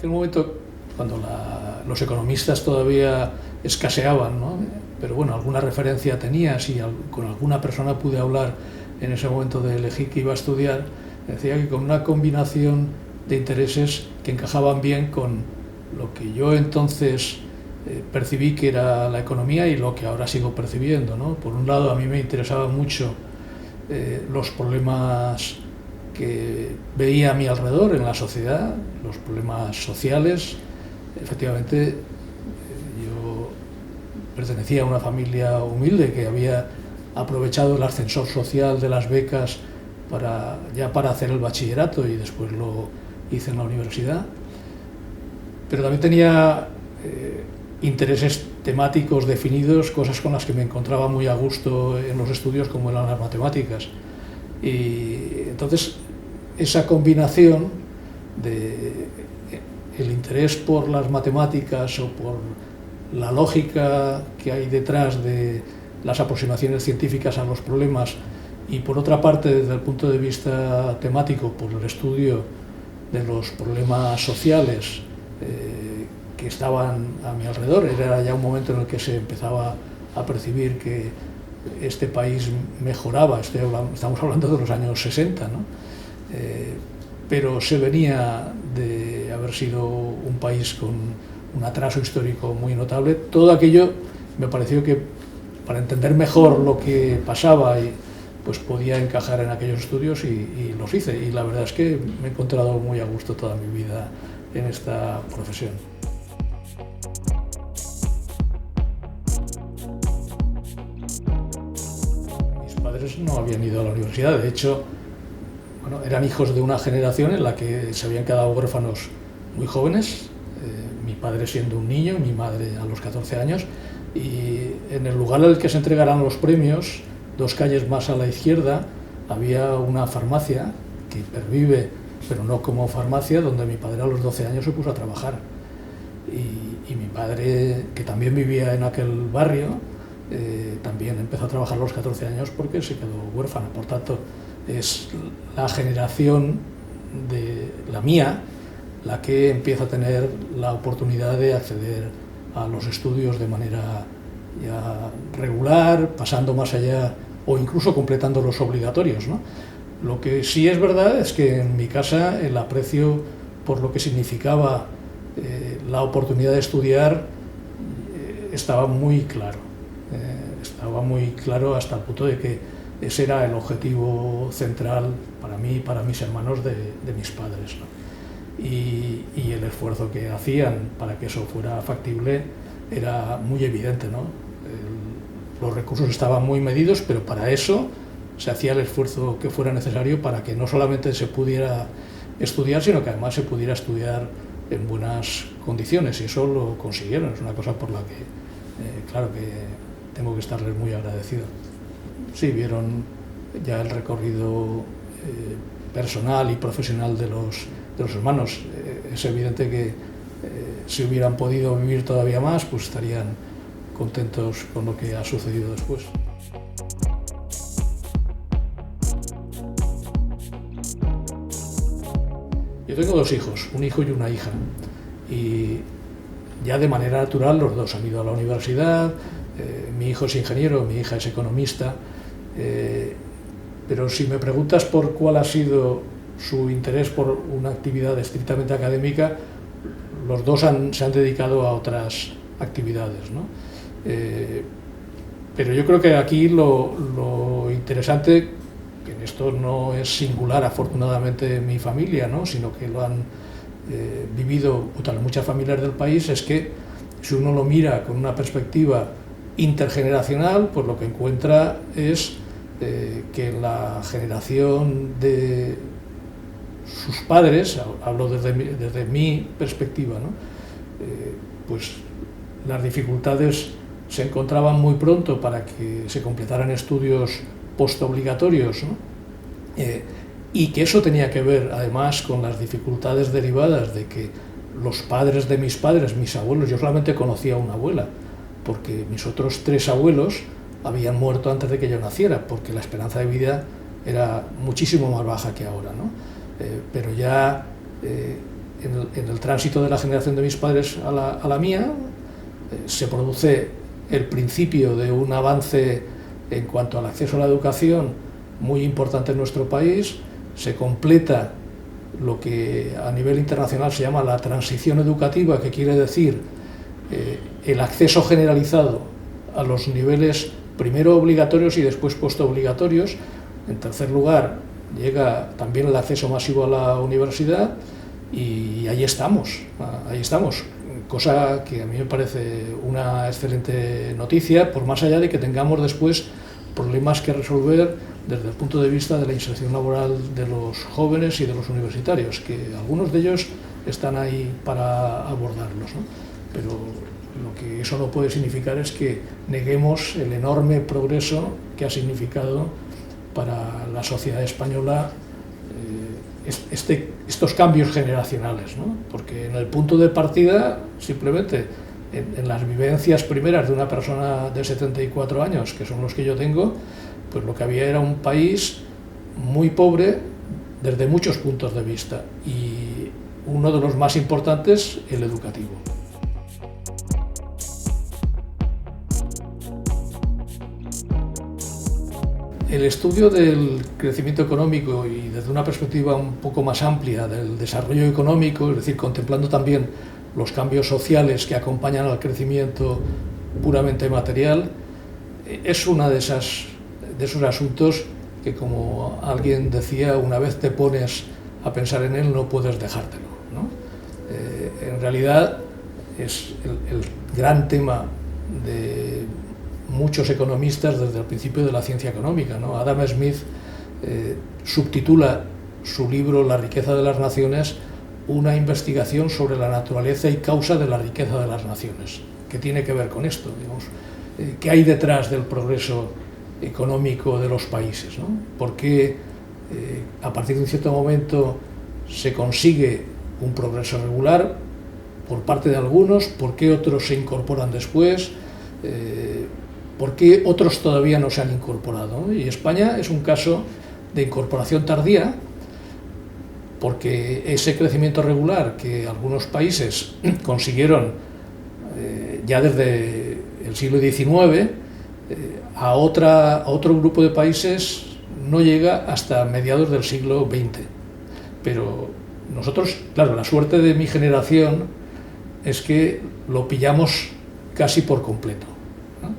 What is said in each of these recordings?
aquel momento, cuando los economistas todavía escaseaban, ¿no? Pero bueno, alguna referencia tenías y con alguna persona pude hablar en ese momento de elegir qué iba a estudiar, decía que con una combinación de intereses que encajaban bien con lo que yo entonces percibí que era la economía y lo que ahora sigo percibiendo, ¿no? Por un lado, a mí me interesaban mucho los problemas que veía a mi alrededor en la sociedad, los problemas sociales. Efectivamente, yo pertenecía a una familia humilde que había aprovechado el ascensor social de las becas para hacer el bachillerato y después lo hice en la universidad. Pero también tenía intereses temáticos definidos, cosas con las que me encontraba muy a gusto en los estudios, como eran las matemáticas. Y entonces esa combinación de el interés por las matemáticas o por la lógica que hay detrás de las aproximaciones científicas a los problemas y por otra parte desde el punto de vista temático por el estudio de los problemas sociales que estaban a mi alrededor. Era ya un momento en el que se empezaba a percibir que este país mejoraba, estamos hablando de los años 60, ¿no? Pero se venía de haber sido un país con un atraso histórico muy notable. Todo aquello me pareció que para entender mejor lo que pasaba pues podía encajar en aquellos estudios y los hice. Y la verdad es que me he encontrado muy a gusto toda mi vida en esta profesión. Mis padres no habían ido a la universidad, de hecho, bueno, eran hijos de una generación en la que se habían quedado huérfanos muy jóvenes, mi padre siendo un niño, mi madre a los 14 años, y en el lugar en el que se entregarán los premios, 2 calles más a la izquierda, había una farmacia que pervive, pero no como farmacia, donde mi padre a los 12 años se puso a trabajar. Y mi padre, que también vivía en aquel barrio, también empezó a trabajar a los 14 años porque se quedó huérfano. Por tanto, es la generación de la mía la que empieza a tener la oportunidad de acceder a los estudios de manera ya regular, pasando más allá o incluso completando los obligatorios, ¿no? Lo que sí es verdad es que en mi casa el aprecio por lo que significaba la oportunidad de estudiar estaba muy claro. Estaba muy claro hasta el punto de que ese era el objetivo central para mí y para mis hermanos de mis padres, ¿no? Y el esfuerzo que hacían para que eso fuera factible era muy evidente, ¿no? Los recursos estaban muy medidos, pero para eso se hacía el esfuerzo que fuera necesario para que no solamente se pudiera estudiar, sino que además se pudiera estudiar en buenas condiciones, y eso lo consiguieron. Es una cosa por la que, claro que tengo que estarles muy agradecido. Sí, vieron ya el recorrido personal y profesional de los hermanos. Es evidente que si hubieran podido vivir todavía más, pues estarían contentos con lo que ha sucedido después. Yo tengo 2 hijos, un hijo y una hija, y ya de manera natural los dos han ido a la universidad. Mi hijo es ingeniero, mi hija es economista, pero si me preguntas por cuál ha sido su interés por una actividad estrictamente académica, los dos se han dedicado a otras actividades, ¿no? Pero yo creo que aquí lo interesante, que en esto no es singular afortunadamente en mi familia, ¿no?, sino que lo han vivido muchas familias del país, es que si uno lo mira con una perspectiva intergeneracional, pues lo que encuentra es que la generación de sus padres, hablo desde mi perspectiva, ¿no?, pues las dificultades se encontraban muy pronto para que se completaran estudios postobligatorios, ¿no?, y que eso tenía que ver además con las dificultades derivadas de que los padres de mis padres, mis abuelos, yo solamente conocía a una abuela, porque mis otros 3 abuelos habían muerto antes de que yo naciera, porque la esperanza de vida era muchísimo más baja que ahora, ¿no? Pero ya en el tránsito de la generación de mis padres a la mía, se produce el principio de un avance en cuanto al acceso a la educación muy importante en nuestro país, se completa lo que a nivel internacional se llama la transición educativa, que quiere decir el acceso generalizado a los niveles primero obligatorios y después postobligatorios. En tercer lugar, llega también el acceso masivo a la universidad y ahí estamos, cosa que a mí me parece una excelente noticia, por más allá de que tengamos después problemas que resolver desde el punto de vista de la inserción laboral de los jóvenes y de los universitarios, que algunos de ellos están ahí para abordarlos, ¿no? Pero lo que eso no puede significar es que neguemos el enorme progreso que ha significado para la sociedad española estos cambios generacionales, ¿no? Porque en el punto de partida, simplemente en las vivencias primeras de una persona de 74 años, que son los que yo tengo, pues lo que había era un país muy pobre desde muchos puntos de vista, y uno de los más importantes, el educativo. El estudio del crecimiento económico y desde una perspectiva un poco más amplia del desarrollo económico, es decir, contemplando también los cambios sociales que acompañan al crecimiento puramente material, es uno de esos asuntos que, como alguien decía, una vez te pones a pensar en él no puedes dejártelo, ¿no? En realidad es el gran tema de muchos economistas desde el principio de la ciencia económica, ¿no? Adam Smith subtitula su libro La riqueza de las naciones una investigación sobre la naturaleza y causa de la riqueza de las naciones. ¿Qué tiene que ver con esto? Digamos, ¿qué hay detrás del progreso económico de los países, ¿no? ¿Por qué a partir de un cierto momento se consigue un progreso regular por parte de algunos? ¿Por qué otros se incorporan después? ¿Por qué otros todavía no se han incorporado? Y España es un caso de incorporación tardía, porque ese crecimiento regular que algunos países consiguieron ya desde el siglo XIX, a otro grupo de países no llega hasta mediados del siglo XX. Pero nosotros, claro, la suerte de mi generación es que lo pillamos casi por completo, ¿no?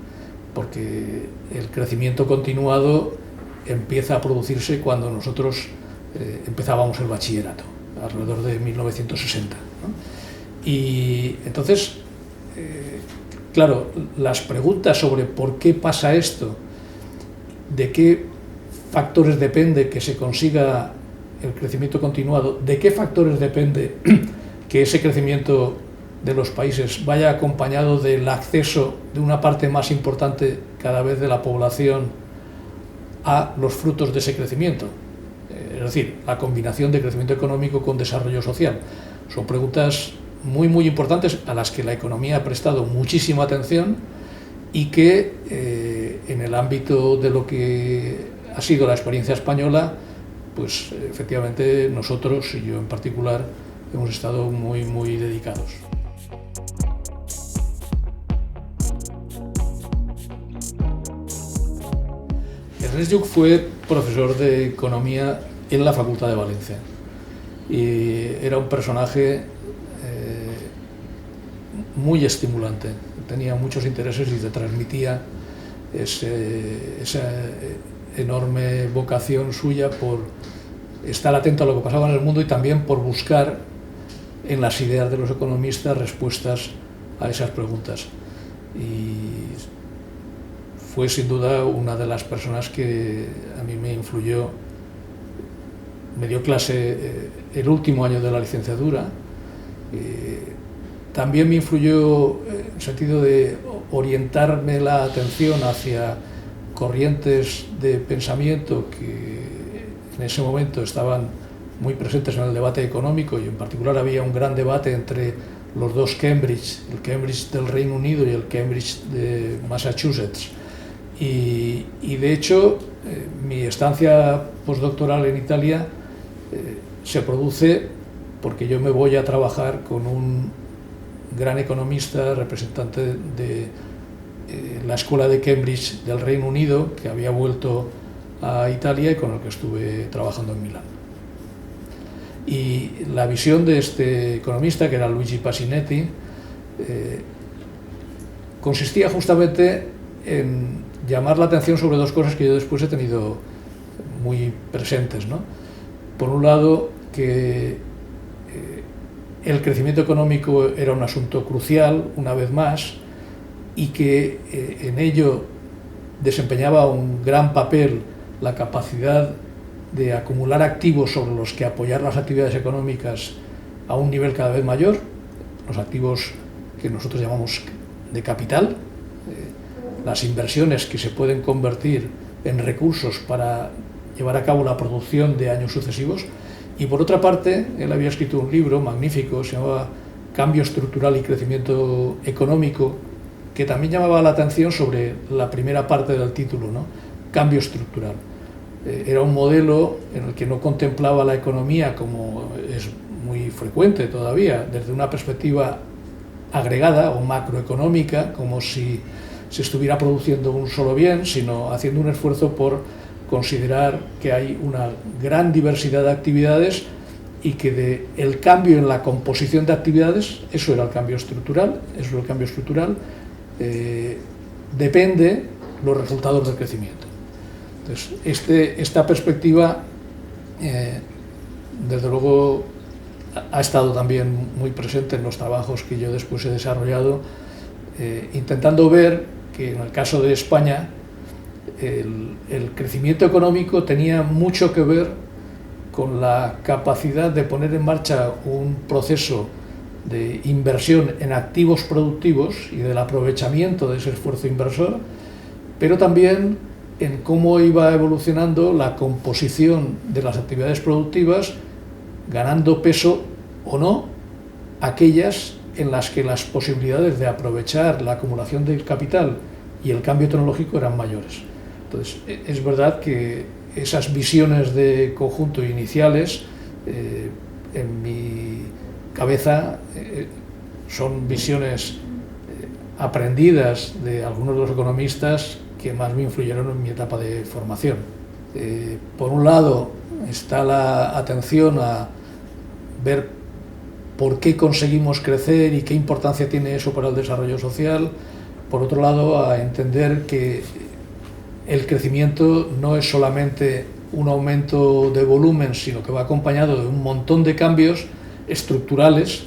Porque el crecimiento continuado empieza a producirse cuando nosotros empezábamos el bachillerato, alrededor de 1960, ¿no? Y entonces, claro, las preguntas sobre por qué pasa esto, de qué factores depende que se consiga el crecimiento continuado, de qué factores depende que ese crecimiento de los países vaya acompañado del acceso de una parte más importante cada vez de la población a los frutos de ese crecimiento, es decir, la combinación de crecimiento económico con desarrollo social. Son preguntas muy, muy importantes a las que la economía ha prestado muchísima atención y que en el ámbito de lo que ha sido la experiencia española, pues efectivamente nosotros, y yo en particular, hemos estado muy, muy dedicados. Ernest Lluch fue profesor de economía en la Facultad de Valencia y era un personaje muy estimulante, tenía muchos intereses y te transmitía esa enorme vocación suya por estar atento a lo que pasaba en el mundo y también por buscar en las ideas de los economistas respuestas a esas preguntas. Y fue sin duda una de las personas que a mí me influyó. Me dio clase el último año de la licenciatura. También me influyó en el sentido de orientarme la atención hacia corrientes de pensamiento que en ese momento estaban muy presentes en el debate económico, y en particular había un gran debate entre los dos Cambridge, el Cambridge del Reino Unido y el Cambridge de Massachusetts. Y de hecho, mi estancia postdoctoral en Italia se produce porque yo me voy a trabajar con un gran economista, representante de la Escuela de Cambridge del Reino Unido, que había vuelto a Italia y con el que estuve trabajando en Milán. Y la visión de este economista, que era Luigi Pasinetti, consistía justamente en llamar la atención sobre dos cosas que yo después he tenido muy presentes, ¿no? Por un lado, que el crecimiento económico era un asunto crucial, una vez más, y que en ello desempeñaba un gran papel la capacidad de acumular activos sobre los que apoyar las actividades económicas a un nivel cada vez mayor, los activos que nosotros llamamos de capital, las inversiones que se pueden convertir en recursos para llevar a cabo la producción de años sucesivos. Y por otra parte, él había escrito un libro magnífico, se llamaba Cambio estructural y crecimiento económico, que también llamaba la atención sobre la primera parte del título, ¿no? Cambio estructural. Era un modelo en el que no contemplaba la economía, como es muy frecuente todavía, desde una perspectiva agregada o macroeconómica, como si se estuviera produciendo un solo bien, sino haciendo un esfuerzo por considerar que hay una gran diversidad de actividades y que el cambio en la composición de actividades, eso era el cambio estructural, depende los resultados del crecimiento. Entonces, esta perspectiva, desde luego, ha estado también muy presente en los trabajos que yo después he desarrollado, intentando ver que en el caso de España el crecimiento económico tenía mucho que ver con la capacidad de poner en marcha un proceso de inversión en activos productivos y del aprovechamiento de ese esfuerzo inversor, pero también en cómo iba evolucionando la composición de las actividades productivas, ganando peso o no aquellas en las que las posibilidades de aprovechar la acumulación del capital y el cambio tecnológico eran mayores. Entonces, es verdad que esas visiones de conjunto iniciales en mi cabeza son visiones aprendidas de algunos de los economistas que más me influyeron en mi etapa de formación. Por un lado está la atención a ver por qué conseguimos crecer y qué importancia tiene eso para el desarrollo social. Por otro lado, a entender que el crecimiento no es solamente un aumento de volumen, sino que va acompañado de un montón de cambios estructurales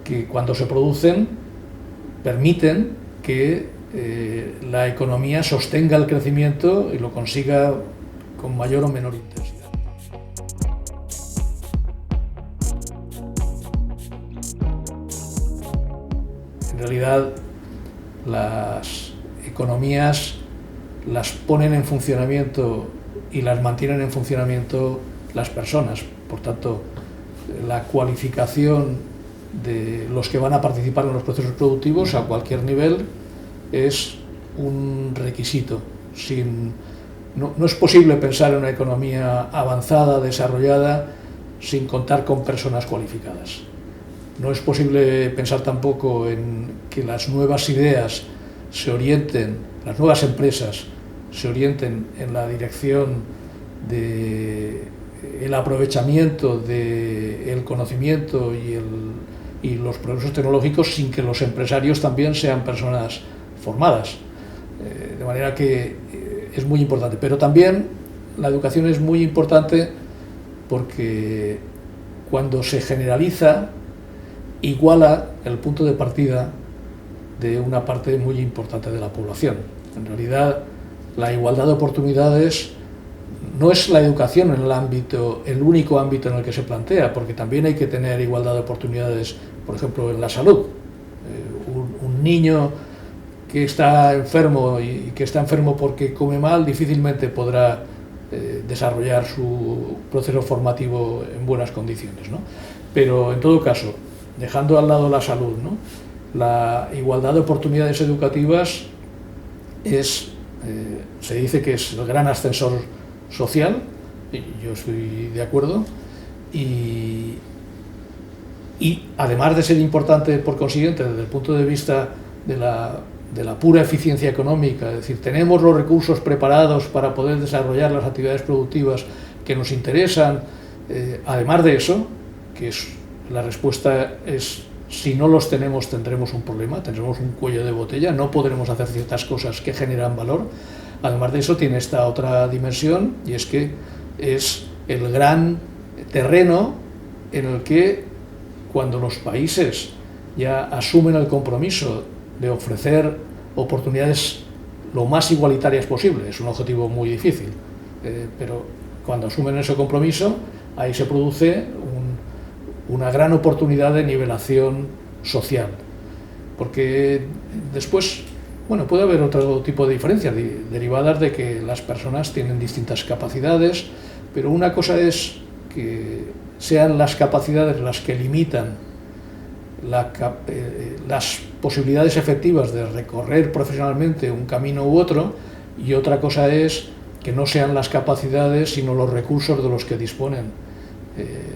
que, cuando se producen, permiten que la economía sostenga el crecimiento y lo consiga con mayor o menor intensidad. En realidad, las economías las ponen en funcionamiento y las mantienen en funcionamiento las personas. Por tanto, la cualificación de los que van a participar en los procesos productivos a cualquier nivel es un requisito. No es posible pensar en una economía avanzada, desarrollada, sin contar con personas cualificadas. No es posible pensar tampoco en que las nuevas ideas se orienten, las nuevas empresas se orienten en la dirección del aprovechamiento del conocimiento y los progresos tecnológicos sin que los empresarios también sean personas formadas. De manera que es muy importante. Pero también la educación es muy importante porque cuando se generaliza, iguala el punto de partida de una parte muy importante de la población. En realidad, la igualdad de oportunidades no es la educación el único ámbito en el que se plantea, porque también hay que tener igualdad de oportunidades, por ejemplo, en la salud. Un niño que está enfermo y que está enfermo porque come mal, difícilmente podrá desarrollar su proceso formativo en buenas condiciones, ¿no? Pero en todo caso, dejando al lado la salud, ¿no?, la igualdad de oportunidades educativas se dice que es el gran ascensor social, y yo estoy de acuerdo, y y además de ser importante por consiguiente desde el punto de vista de la pura eficiencia económica, es decir, tenemos los recursos preparados para poder desarrollar las actividades productivas que nos interesan, además de eso, que es, la respuesta es: si no los tenemos tendremos un problema, tendremos un cuello de botella, no podremos hacer ciertas cosas que generan valor. Además de eso tiene esta otra dimensión, y es que es el gran terreno en el que, cuando los países ya asumen el compromiso de ofrecer oportunidades lo más igualitarias posible, es un objetivo muy difícil, pero cuando asumen ese compromiso, ahí se produce una gran oportunidad de nivelación social, porque después, bueno, puede haber otro tipo de diferencias derivadas de que las personas tienen distintas capacidades, pero una cosa es que sean las capacidades las que limitan las posibilidades efectivas de recorrer profesionalmente un camino u otro, y otra cosa es que no sean las capacidades sino los recursos de los que disponen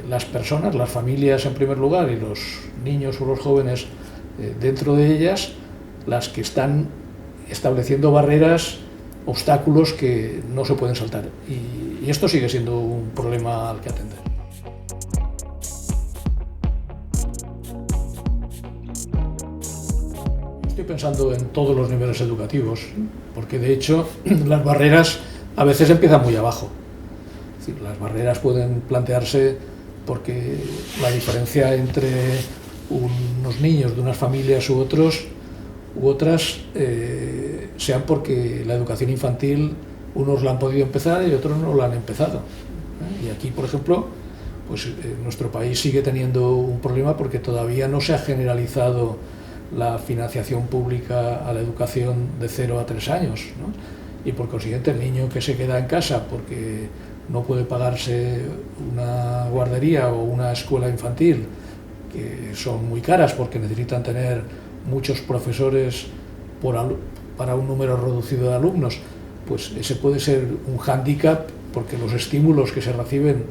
las personas, las familias en primer lugar, y los niños o los jóvenes dentro de ellas, las que están estableciendo barreras, obstáculos que no se pueden saltar, y esto sigue siendo un problema al que atender. Estoy pensando en todos los niveles educativos, porque de hecho las barreras a veces empiezan muy abajo. Es decir, las barreras pueden plantearse porque la diferencia entre unos niños de unas familias u otras sean porque la educación infantil unos la han podido empezar y otros no la han empezado. Y aquí, por ejemplo, pues nuestro país sigue teniendo un problema porque todavía no se ha generalizado la financiación pública a la educación de 0 a 3 años, ¿no? Y por consiguiente el niño que se queda en casa porque no puede pagarse una guardería o una escuela infantil, que son muy caras porque necesitan tener muchos profesores para un número reducido de alumnos, pues ese puede ser un hándicap, porque los estímulos que se reciben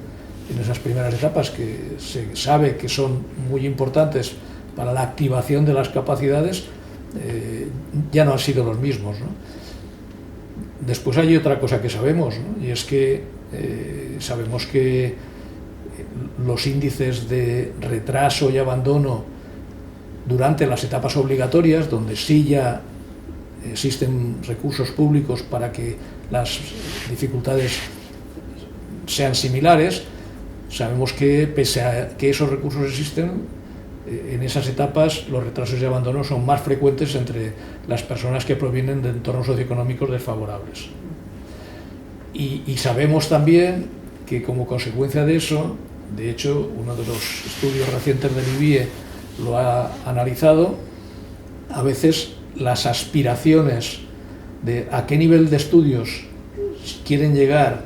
en esas primeras etapas, que se sabe que son muy importantes para la activación de las capacidades, ya no han sido los mismos, ¿no? Después hay otra cosa que sabemos, ¿no? Y es que sabemos que los índices de retraso y abandono durante las etapas obligatorias, donde sí ya existen recursos públicos para que las dificultades sean similares, sabemos que pese a que esos recursos existen, en esas etapas los retrasos y abandono son más frecuentes entre las personas que provienen de entornos socioeconómicos desfavorables. Y sabemos también que, como consecuencia de eso, de hecho uno de los estudios recientes del IBIE lo ha analizado, a veces las aspiraciones de a qué nivel de estudios quieren llegar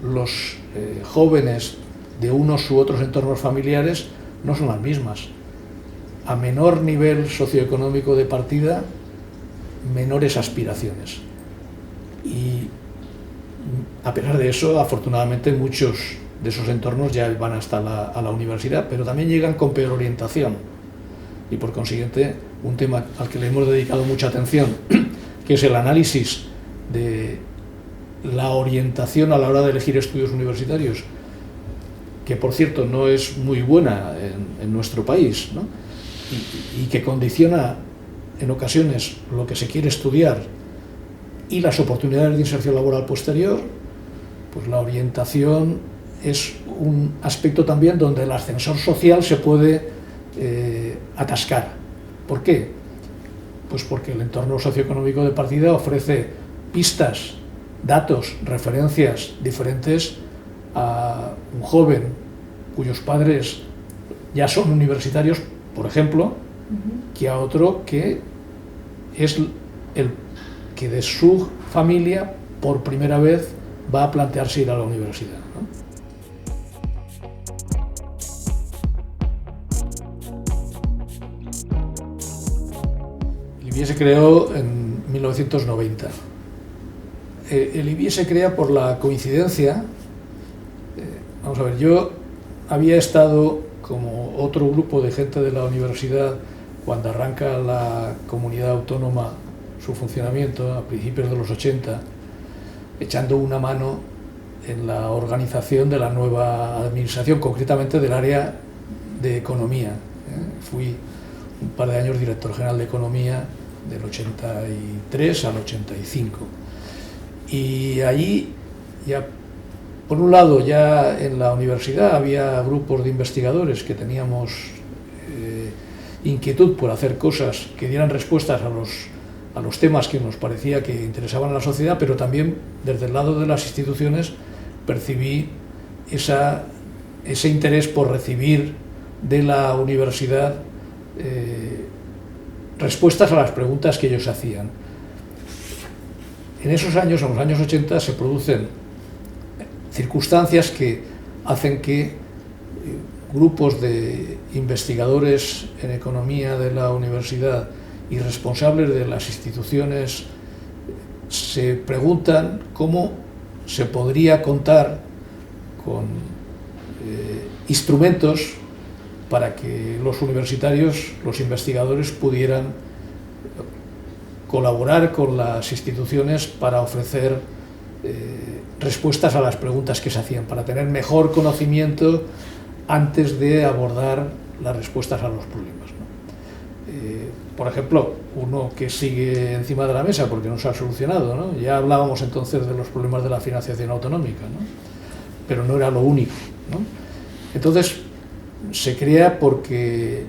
los jóvenes de unos u otros entornos familiares no son las mismas. A menor nivel socioeconómico de partida, menores aspiraciones. Y a pesar de eso, afortunadamente muchos de esos entornos ya van hasta a la universidad, pero también llegan con peor orientación. Y por consiguiente, un tema al que le hemos dedicado mucha atención, que es el análisis de la orientación a la hora de elegir estudios universitarios, que por cierto no es muy buena en nuestro país, ¿no? Y que condiciona en ocasiones lo que se quiere estudiar y las oportunidades de inserción laboral posterior, pues la orientación es un aspecto también donde el ascensor social se puede atascar. ¿Por qué? Pues porque el entorno socioeconómico de partida ofrece pistas, datos, referencias diferentes a un joven cuyos padres ya son universitarios, por ejemplo, que a otro que es el que de su familia por primera vez va a plantearse ir a la universidad, ¿no? El IBIE se creó en 1990. El IBIE se crea por la coincidencia. Vamos a ver, yo había estado como otro grupo de gente de la universidad, cuando arranca la comunidad autónoma su funcionamiento a principios de los 80, echando una mano en la organización de la nueva administración, concretamente del área de economía. Fui un par de años director general de economía del 83 al 85. Y allí, ya, por un lado, ya en la universidad había grupos de investigadores que teníamos inquietud por hacer cosas que dieran respuestas a los temas que nos parecía que interesaban a la sociedad, pero también desde el lado de las instituciones percibí ese interés por recibir de la universidad respuestas a las preguntas que ellos hacían. En esos años, en los años 80, se producen circunstancias que hacen que grupos de investigadores en economía de la universidad y responsables de las instituciones se preguntan cómo se podría contar con instrumentos para que los universitarios, los investigadores, pudieran colaborar con las instituciones para ofrecer respuestas a las preguntas que se hacían, para tener mejor conocimiento antes de abordar las respuestas a los problemas, ¿no? Por ejemplo, uno que sigue encima de la mesa porque no se ha solucionado, ¿no? Ya hablábamos entonces de los problemas de la financiación autonómica, ¿no? Pero no era lo único, ¿no? Entonces se crea porque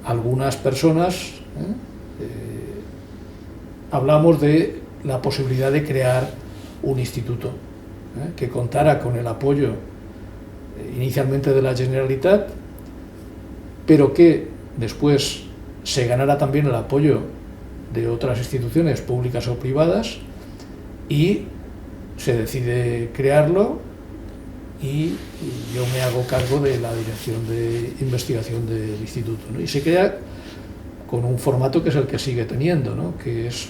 algunas personas hablamos de la posibilidad de crear un instituto que contara con el apoyo inicialmente de la Generalitat, pero que después se ganara también el apoyo de otras instituciones públicas o privadas, y se decide crearlo y yo me hago cargo de la dirección de investigación del instituto, ¿no? Y se crea con un formato que es el que sigue teniendo, ¿no? Que es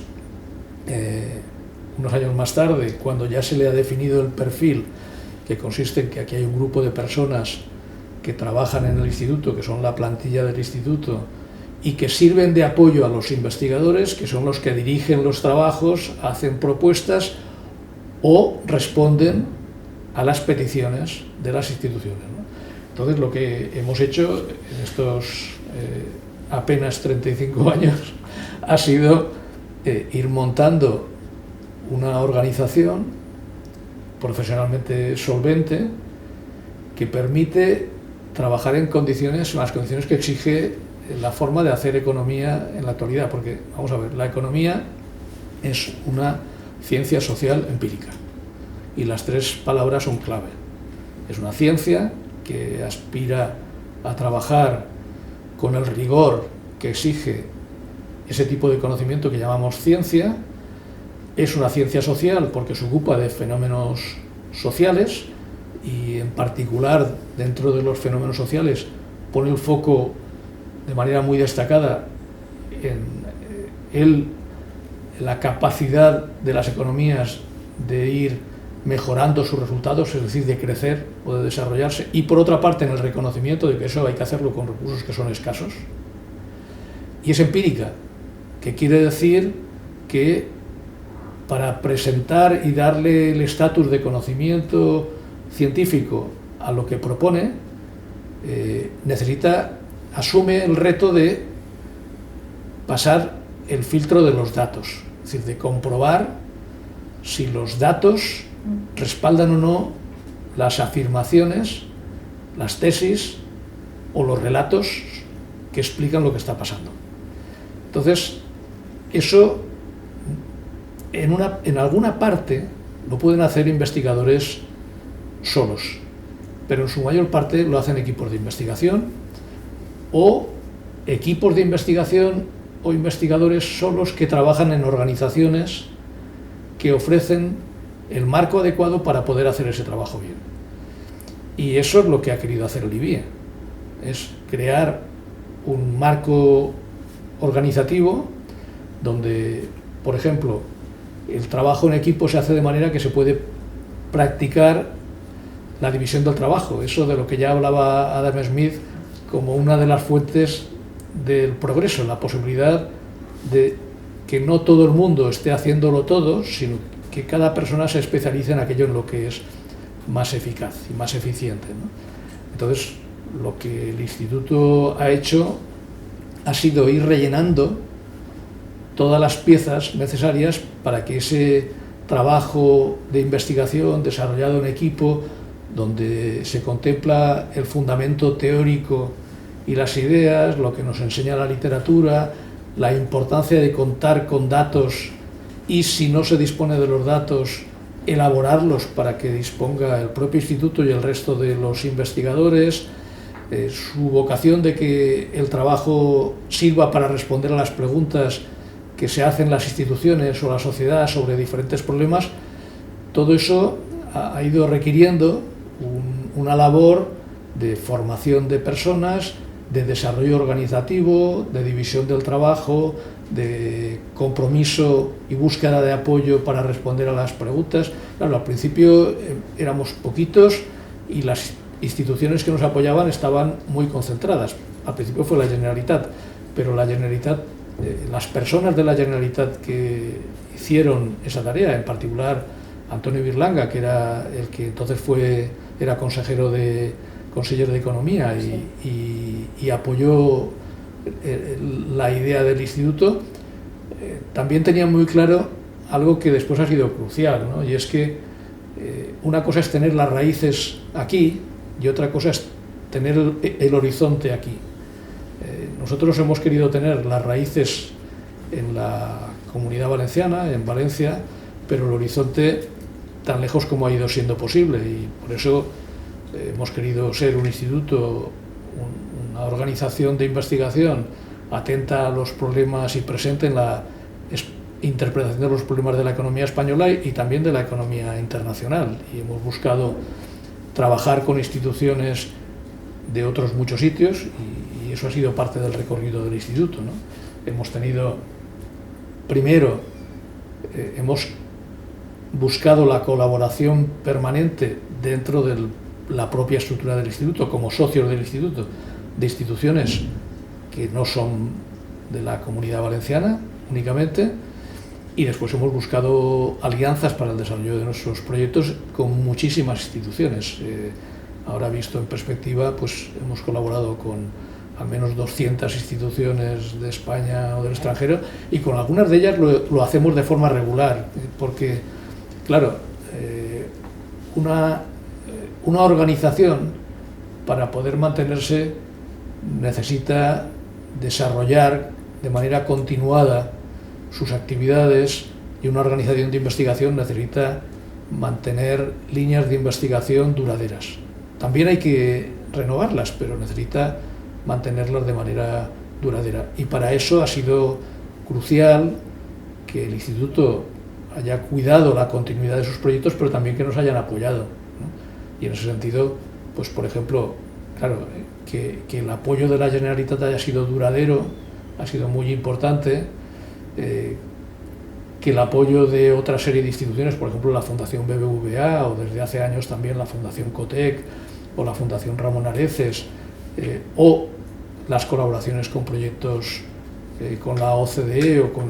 unos años más tarde, cuando ya se le ha definido el perfil, que consiste en que aquí hay un grupo de personas que trabajan en el instituto, que son la plantilla del instituto, y que sirven de apoyo a los investigadores, que son los que dirigen los trabajos, hacen propuestas o responden a las peticiones de las instituciones, ¿no? Entonces, lo que hemos hecho en estos apenas 35 años ha sido ir montando una organización profesionalmente solvente que permite trabajar en condiciones, las condiciones que exige la forma de hacer economía en la actualidad, porque, vamos a ver, la economía es una ciencia social empírica y las tres palabras son clave. Es una ciencia que aspira a trabajar con el rigor que exige ese tipo de conocimiento que llamamos ciencia. Es una ciencia social porque se ocupa de fenómenos sociales y, en particular, dentro de los fenómenos sociales pone el foco de manera muy destacada en la capacidad de las economías de ir mejorando sus resultados, es decir, de crecer o de desarrollarse, y por otra parte en el reconocimiento de que eso hay que hacerlo con recursos que son escasos. Y es empírica, que quiere decir que para presentar y darle el estatus de conocimiento científico a lo que propone, asume el reto de pasar el filtro de los datos, es decir, de comprobar si los datos respaldan o no las afirmaciones, las tesis o los relatos que explican lo que está pasando. Entonces, eso en alguna parte lo pueden hacer investigadores solos, pero en su mayor parte lo hacen equipos de investigación o equipos de investigación o investigadores solos que trabajan en organizaciones que ofrecen el marco adecuado para poder hacer ese trabajo bien. Y eso es lo que ha querido hacer el IBIE, es crear un marco organizativo donde, por ejemplo, el trabajo en equipo se hace de manera que se puede practicar la división del trabajo, eso de lo que ya hablaba Adam Smith como una de las fuentes del progreso, la posibilidad de que no todo el mundo esté haciéndolo todo, sino que cada persona se especialice en aquello en lo que es más eficaz y más eficiente, ¿no? Entonces, lo que el Instituto ha hecho ha sido ir rellenando todas las piezas necesarias para que ese trabajo de investigación desarrollado en equipo, donde se contempla el fundamento teórico y las ideas, lo que nos enseña la literatura, la importancia de contar con datos y, si no se dispone de los datos, elaborarlos para que disponga el propio instituto y el resto de los investigadores, su vocación de que el trabajo sirva para responder a las preguntas que se hacen las instituciones o la sociedad sobre diferentes problemas. Todo eso ha ido requiriendo una labor de formación de personas, de desarrollo organizativo, de división del trabajo, de compromiso y búsqueda de apoyo para responder a las preguntas. Claro, al principio éramos poquitos y las instituciones que nos apoyaban estaban muy concentradas. Al principio fue la Generalitat, pero la Generalitat, las personas de la Generalitat que hicieron esa tarea, en particular Antonio Birlanga, que era el que entonces era consejero de Economía y apoyó la idea del instituto, también tenía muy claro algo que después ha sido crucial, ¿no? Y es que una cosa es tener las raíces aquí y otra cosa es tener el horizonte aquí. Nosotros hemos querido tener las raíces en la Comunidad Valenciana, en Valencia, pero el horizonte tan lejos como ha ido siendo posible, y por eso hemos querido ser un instituto, una organización de investigación atenta a los problemas y presente en la interpretación de los problemas de la economía española y también de la economía internacional. Y hemos buscado trabajar con instituciones de otros muchos sitios y eso ha sido parte del recorrido del instituto, ¿no? Hemos tenido, primero, hemos buscado la colaboración permanente dentro de la propia estructura del instituto, como socios del instituto, de instituciones que no son de la Comunidad Valenciana únicamente, y después hemos buscado alianzas para el desarrollo de nuestros proyectos con muchísimas instituciones. Ahora, visto en perspectiva, pues hemos colaborado con al menos 200 instituciones de España o del extranjero, y con algunas de ellas lo hacemos de forma regular, porque, claro, una organización, para poder mantenerse, necesita desarrollar de manera continuada sus actividades, y una organización de investigación necesita mantener líneas de investigación duraderas. También hay que renovarlas, pero necesita mantenerlas de manera duradera. Y para eso ha sido crucial que el instituto haya cuidado la continuidad de sus proyectos, pero también que nos hayan apoyado, ¿no? Y en ese sentido, pues por ejemplo, claro, que el apoyo de la Generalitat haya sido duradero ha sido muy importante, que el apoyo de otra serie de instituciones, por ejemplo la Fundación BBVA, o desde hace años también la Fundación Cotec o la Fundación Ramón Areces, o las colaboraciones con proyectos con la OCDE o con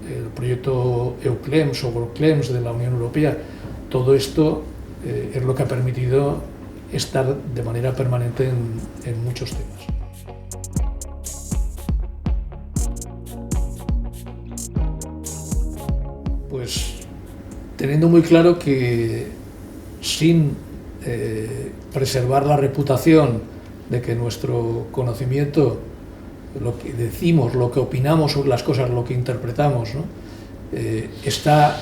el proyecto EUCLEMS o GOLCLEMS de la Unión Europea, todo esto es lo que ha permitido estar de manera permanente en muchos temas. Pues teniendo muy claro que sin preservar la reputación de que nuestro conocimiento, lo que decimos, lo que opinamos sobre las cosas, lo que interpretamos, ¿no?, está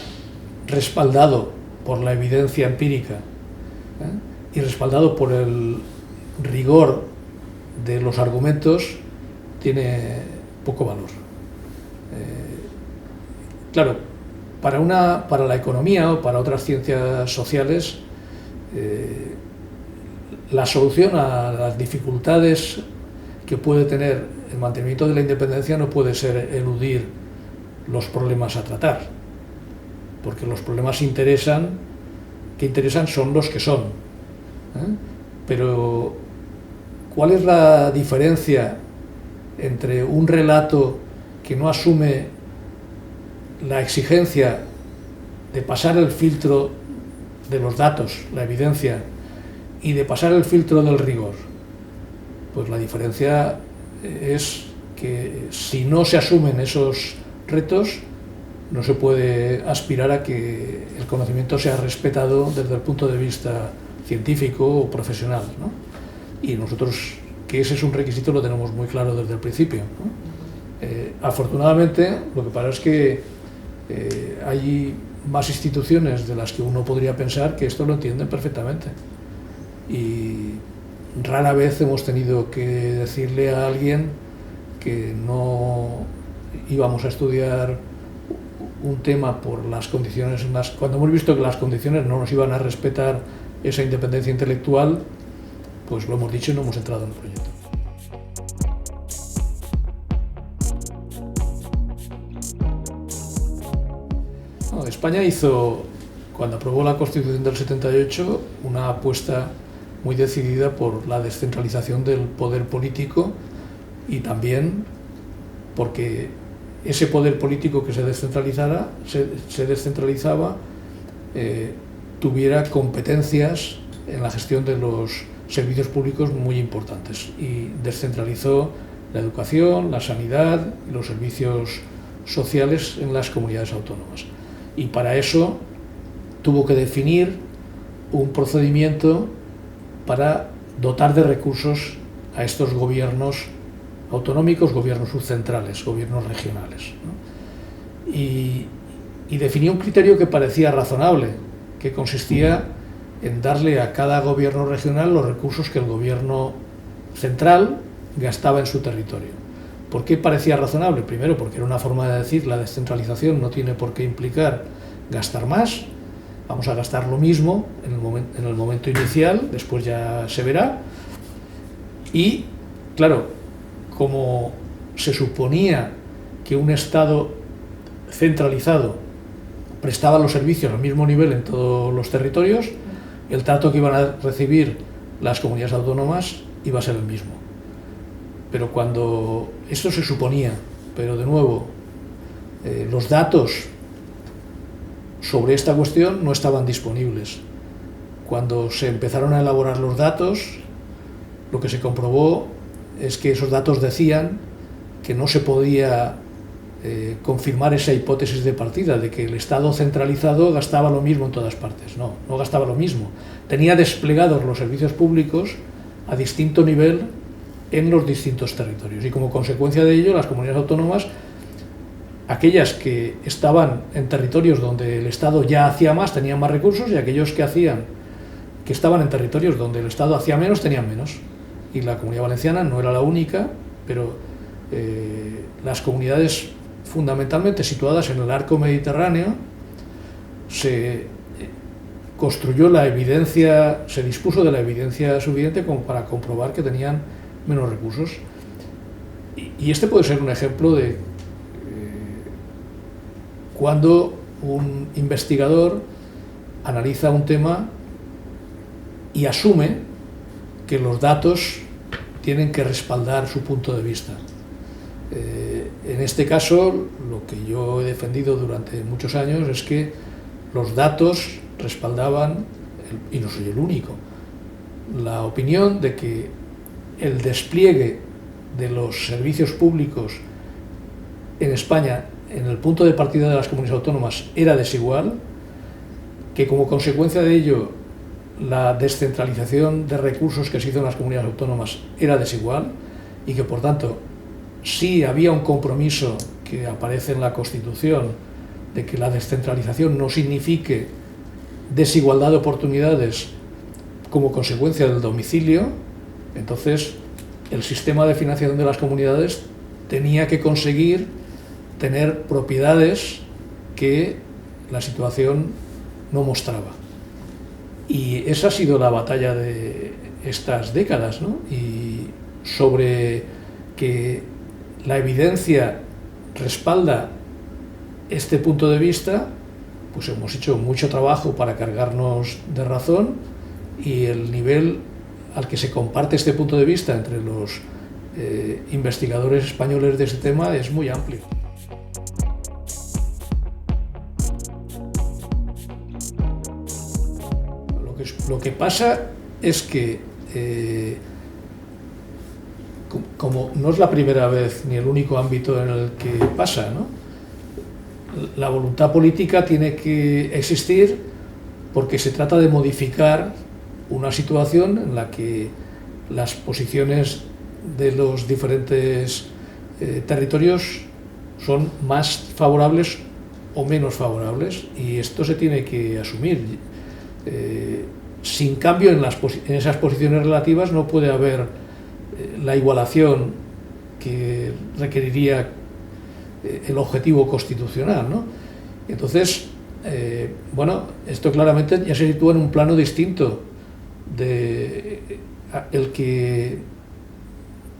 respaldado por la evidencia empírica, y respaldado por el rigor de los argumentos, tiene poco valor. Claro, para la economía o para otras ciencias sociales, la solución a las dificultades que puede tener el mantenimiento de la independencia no puede ser eludir los problemas a tratar, porque los problemas que interesan son los que son, pero ¿cuál es la diferencia entre un relato que no asume la exigencia de pasar el filtro de los datos, la evidencia, y de pasar el filtro del rigor? Pues la diferencia es que si no se asumen esos retos, no se puede aspirar a que el conocimiento sea respetado desde el punto de vista científico o profesional, ¿no? Y nosotros, que ese es un requisito, lo tenemos muy claro desde el principio, ¿no? Afortunadamente, lo que pasa es que hay más instituciones de las que uno podría pensar que esto lo entienden perfectamente. Y rara vez hemos tenido que decirle a alguien que no íbamos a estudiar un tema por las condiciones cuando hemos visto que las condiciones no nos iban a respetar esa independencia intelectual, pues lo hemos dicho y no hemos entrado en el proyecto. No, España hizo, cuando aprobó la Constitución del 78, una apuesta muy decidida por la descentralización del poder político, y también porque ese poder político que se descentralizaba tuviera competencias en la gestión de los servicios públicos muy importantes, y descentralizó la educación, la sanidad y los servicios sociales en las comunidades autónomas. Y para eso tuvo que definir un procedimiento para dotar de recursos a estos gobiernos autonómicos, gobiernos subcentrales, gobiernos regionales, ¿no? Y definió un criterio que parecía razonable, que consistía en darle a cada gobierno regional los recursos que el gobierno central gastaba en su territorio. ¿Por qué parecía razonable? Primero, porque era una forma de decir la descentralización no tiene por qué implicar gastar más, vamos a gastar lo mismo en el momento inicial, después ya se verá. Y, claro, como se suponía que un Estado centralizado prestaba los servicios al mismo nivel en todos los territorios, el trato que iban a recibir las comunidades autónomas iba a ser el mismo. Pero cuando esto se suponía, pero de nuevo, los datos sobre esta cuestión no estaban disponibles. Cuando se empezaron a elaborar los datos, lo que se comprobó es que esos datos decían que no se podía confirmar esa hipótesis de partida, de que el Estado centralizado gastaba lo mismo en todas partes. No, no gastaba lo mismo. Tenía desplegados los servicios públicos a distinto nivel en los distintos territorios, y como consecuencia de ello, las comunidades autónomas, aquellas que estaban en territorios donde el Estado ya hacía más, tenían más recursos, y aquellos que estaban en territorios donde el Estado hacía menos, tenían menos. Y la Comunidad Valenciana no era la única, pero las comunidades fundamentalmente situadas en el arco mediterráneo, se construyó la evidencia, se dispuso de la evidencia suficiente como para comprobar que tenían menos recursos. Y este puede ser un ejemplo de cuando un investigador analiza un tema y asume que los datos tienen que respaldar su punto de vista. En este caso, lo que yo he defendido durante muchos años es que los datos respaldaban, y no soy el único, la opinión de que el despliegue de los servicios públicos en España, en el punto de partida de las comunidades autónomas, era desigual, que como consecuencia de ello la descentralización de recursos que se hizo en las comunidades autónomas era desigual, y que por tanto sí había un compromiso que aparece en la Constitución de que la descentralización no signifique desigualdad de oportunidades como consecuencia del domicilio. Entonces el sistema de financiación de las comunidades tenía que conseguir tener propiedades que la situación no mostraba. Y esa ha sido la batalla de estas décadas, ¿no? Y sobre que la evidencia respalda este punto de vista, pues hemos hecho mucho trabajo para cargarnos de razón, y el nivel al que se comparte este punto de vista entre los investigadores españoles de este tema es muy amplio. Lo que pasa es que, como no es la primera vez ni el único ámbito en el que pasa, ¿no? La voluntad política tiene que existir porque se trata de modificar una situación en la que las posiciones de los diferentes territorios son más favorables o menos favorables, y esto se tiene que asumir. Sin cambio en esas posiciones relativas no puede haber la igualación que requeriría el objetivo constitucional, ¿no? Entonces, bueno, esto claramente ya se sitúa en un plano distinto de el que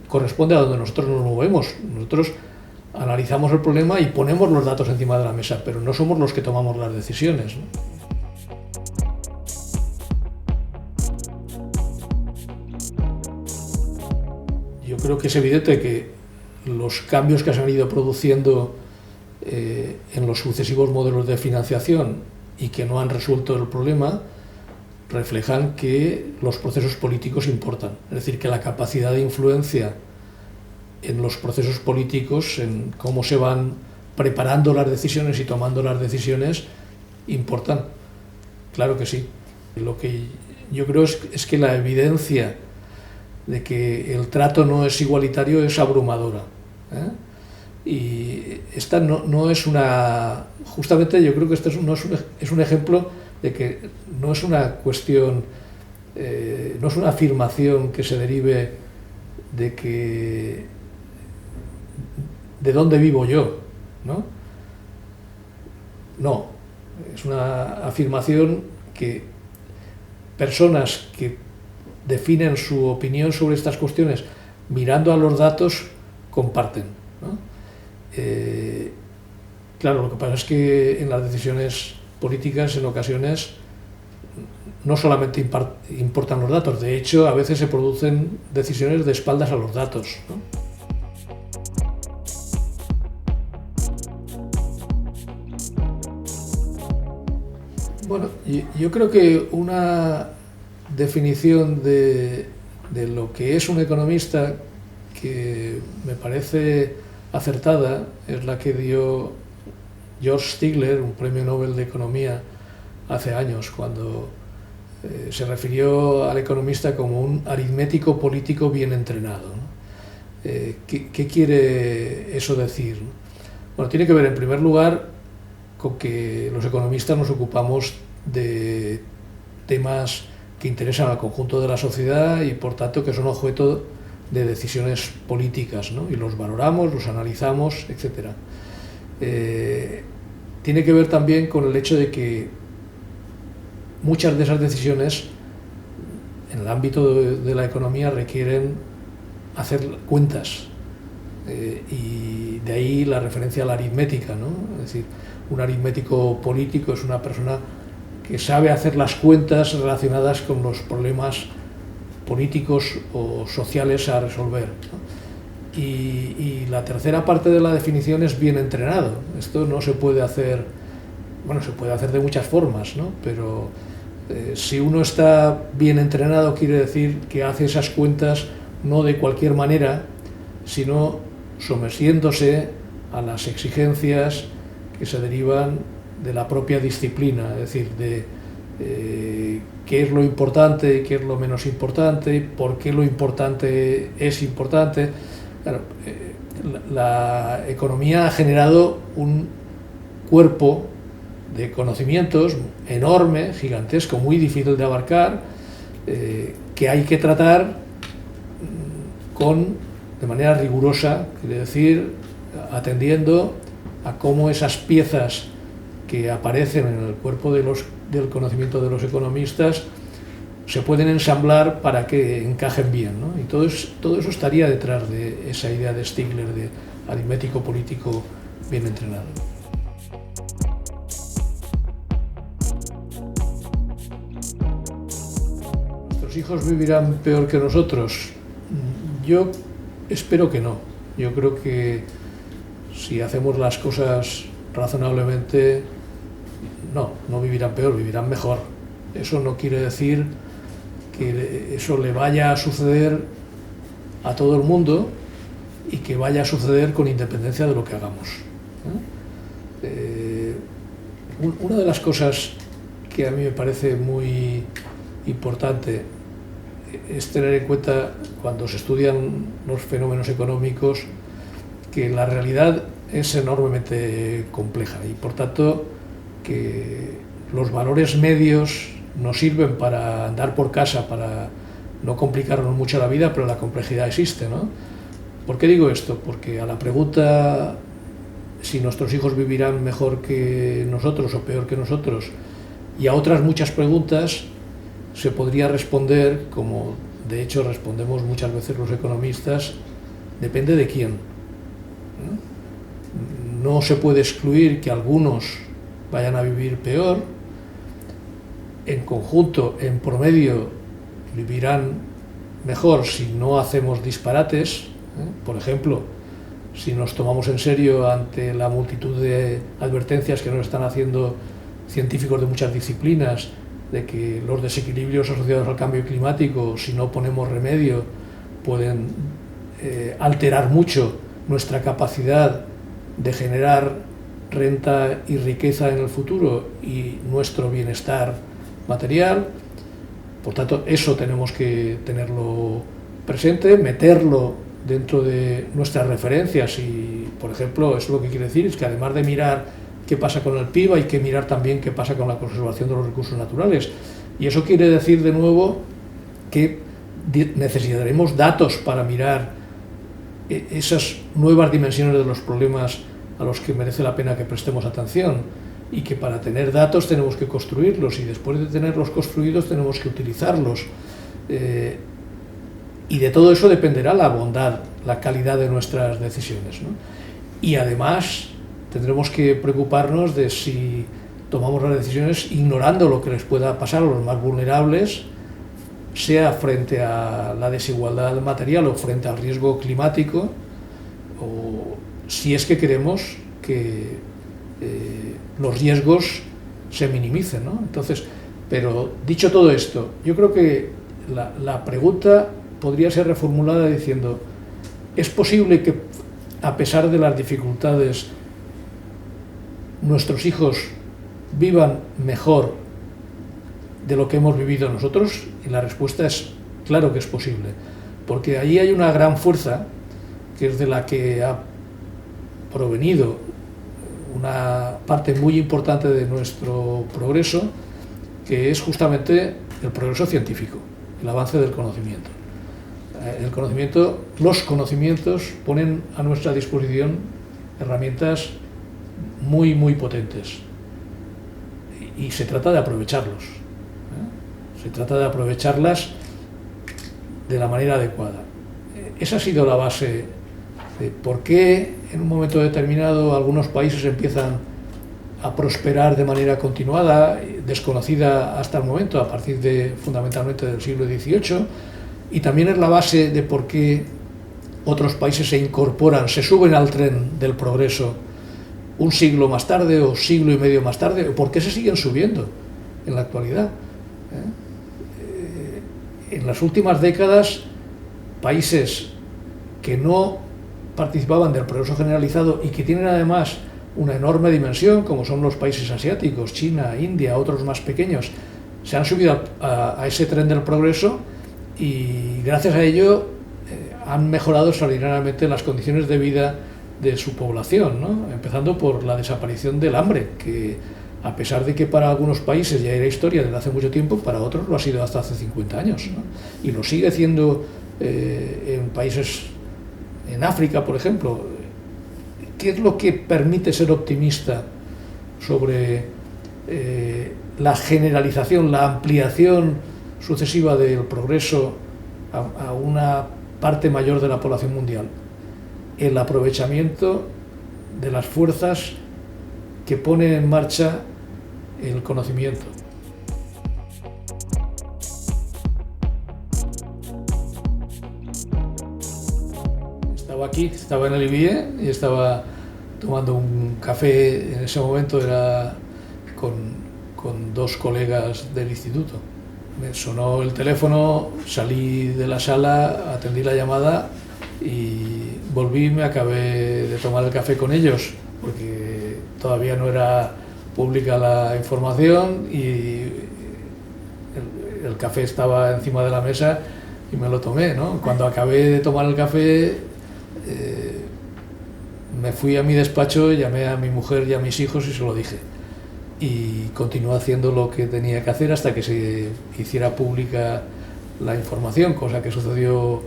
corresponde a donde nosotros nos movemos. Nosotros analizamos el problema y ponemos los datos encima de la mesa, pero no somos los que tomamos las decisiones, ¿no? Yo creo que es evidente que los cambios que se han ido produciendo en los sucesivos modelos de financiación y que no han resuelto el problema reflejan que los procesos políticos importan. Es decir, que la capacidad de influencia en los procesos políticos, en cómo se van preparando las decisiones y tomando las decisiones, importan. Claro que sí. Lo que yo creo es que la evidencia de que el trato no es igualitario es abrumadora, ¿eh? Y esta no es una... Justamente yo creo que esto es un ejemplo de que no es una cuestión, no es una afirmación que se derive de que... ¿de dónde vivo yo?, ¿no? No, es una afirmación que personas que definen su opinión sobre estas cuestiones mirando a los datos comparten, ¿no? Claro, lo que pasa es que en las decisiones políticas en ocasiones no solamente importan los datos, de hecho a veces se producen decisiones de espaldas a los datos, ¿no? Bueno, yo creo que una definición de lo que es un economista que me parece acertada es la que dio George Stigler, un premio Nobel de Economía, hace años, cuando se refirió al economista como un aritmético político bien entrenado, ¿no? ¿Qué quiere eso decir? Bueno, tiene que ver en primer lugar con que los economistas nos ocupamos de temas que interesan al conjunto de la sociedad y por tanto que son objeto de decisiones políticas, ¿no? Y los valoramos, los analizamos, etc. Tiene que ver también con el hecho de que muchas de esas decisiones en el ámbito de la economía requieren hacer cuentas, y de ahí la referencia a la aritmética, ¿no? Es decir, un aritmético político es una persona que sabe hacer las cuentas relacionadas con los problemas políticos o sociales a resolver, ¿no? Y la tercera parte de la definición es bien entrenado. Esto no se puede hacer, bueno, se puede hacer de muchas formas, ¿no? Pero si uno está bien entrenado quiere decir que hace esas cuentas no de cualquier manera, sino sometiéndose a las exigencias que se derivan de la propia disciplina, es decir, de qué es lo importante, qué es lo menos importante, por qué lo importante es importante. Claro, la economía ha generado un cuerpo de conocimientos enorme, gigantesco, muy difícil de abarcar, que hay que tratar de manera rigurosa, quiere decir, atendiendo a cómo esas piezas que aparecen en el cuerpo del conocimiento de los economistas se pueden ensamblar para que encajen bien, ¿no? Y todo eso estaría detrás de esa idea de Stigler de aritmético político bien entrenado. Nuestro ¿Nuestros hijos vivirán peor que nosotros? Yo espero que no. Yo creo que si hacemos las cosas razonablemente, no vivirán peor, vivirán mejor. Eso no quiere decir que eso le vaya a suceder a todo el mundo y que vaya a suceder con independencia de lo que hagamos. Una de las cosas que a mí me parece muy importante es tener en cuenta, cuando se estudian los fenómenos económicos, que la realidad es enormemente compleja y, por tanto, que los valores medios nos sirven para andar por casa, para no complicarnos mucho la vida, pero la complejidad existe, ¿no? ¿Por qué digo esto? Porque a la pregunta si nuestros hijos vivirán mejor que nosotros o peor que nosotros, y a otras muchas preguntas, se podría responder, como de hecho respondemos muchas veces los economistas, depende de quién. No se puede excluir que algunos vayan a vivir peor, en conjunto, en promedio, vivirán mejor si no hacemos disparates. Por ejemplo, si nos tomamos en serio ante la multitud de advertencias que nos están haciendo científicos de muchas disciplinas, de que los desequilibrios asociados al cambio climático, si no ponemos remedio, pueden alterar mucho nuestra capacidad de generar renta y riqueza en el futuro y nuestro bienestar material. Por tanto, eso tenemos que tenerlo presente, meterlo dentro de nuestras referencias y, por ejemplo, eso lo que quiere decir es que además de mirar qué pasa con el PIB, hay que mirar también qué pasa con la conservación de los recursos naturales. Y eso quiere decir, de nuevo, que necesitaremos datos para mirar esas nuevas dimensiones de los problemas a los que merece la pena que prestemos atención, y que para tener datos tenemos que construirlos, y después de tenerlos construidos tenemos que utilizarlos. Y de todo eso dependerá la bondad, la calidad de nuestras decisiones, ¿no? Y además tendremos que preocuparnos de si tomamos las decisiones ignorando lo que les pueda pasar a los más vulnerables, sea frente a la desigualdad material o frente al riesgo climático, o si es que queremos que los riesgos se minimicen, ¿no? Entonces, pero dicho todo esto, yo creo que la pregunta podría ser reformulada diciendo: ¿es posible que, a pesar de las dificultades, nuestros hijos vivan mejor de lo que hemos vivido nosotros? Y la respuesta es claro que es posible, porque ahí hay una gran fuerza que es de la que ha provenido una parte muy importante de nuestro progreso, que es justamente el progreso científico, el avance del conocimiento. Los conocimientos ponen a nuestra disposición herramientas muy, muy potentes, y se trata de aprovecharlos. Se trata de aprovecharlas de la manera adecuada. Esa ha sido la base de por qué en un momento determinado algunos países empiezan a prosperar de manera continuada, desconocida hasta el momento, a partir fundamentalmente del siglo XVIII, y también es la base de por qué otros países se incorporan, se suben al tren del progreso un siglo más tarde o siglo y medio más tarde, o por qué se siguen subiendo en la actualidad. En las últimas décadas, países que no participaban del progreso generalizado y que tienen además una enorme dimensión, como son los países asiáticos, China, India, otros más pequeños, se han subido a ese tren del progreso, y gracias a ello han mejorado extraordinariamente las condiciones de vida de su población, ¿no? Empezando por la desaparición del hambre, que a pesar de que para algunos países ya era historia desde hace mucho tiempo, para otros lo ha sido hasta hace 50 años, ¿no? Y lo sigue siendo en países, en África, por ejemplo. ¿Qué es lo que permite ser optimista sobre la generalización, la ampliación sucesiva del progreso a una parte mayor de la población mundial? El aprovechamiento de las fuerzas que pone en marcha el conocimiento. estaba aquí, estaba en el IBIE y estaba tomando un café. En ese momento era con dos colegas del instituto. Me sonó el teléfono, salí de la sala, atendí la llamada y volví y me acabé de tomar el café con ellos, porque todavía no era pública la información y el café estaba encima de la mesa y me lo tomé, ¿no? Cuando acabé de tomar el café, me fui a mi despacho, llamé a mi mujer y a mis hijos y se lo dije. Y continué haciendo lo que tenía que hacer hasta que se hiciera pública la información, cosa que sucedió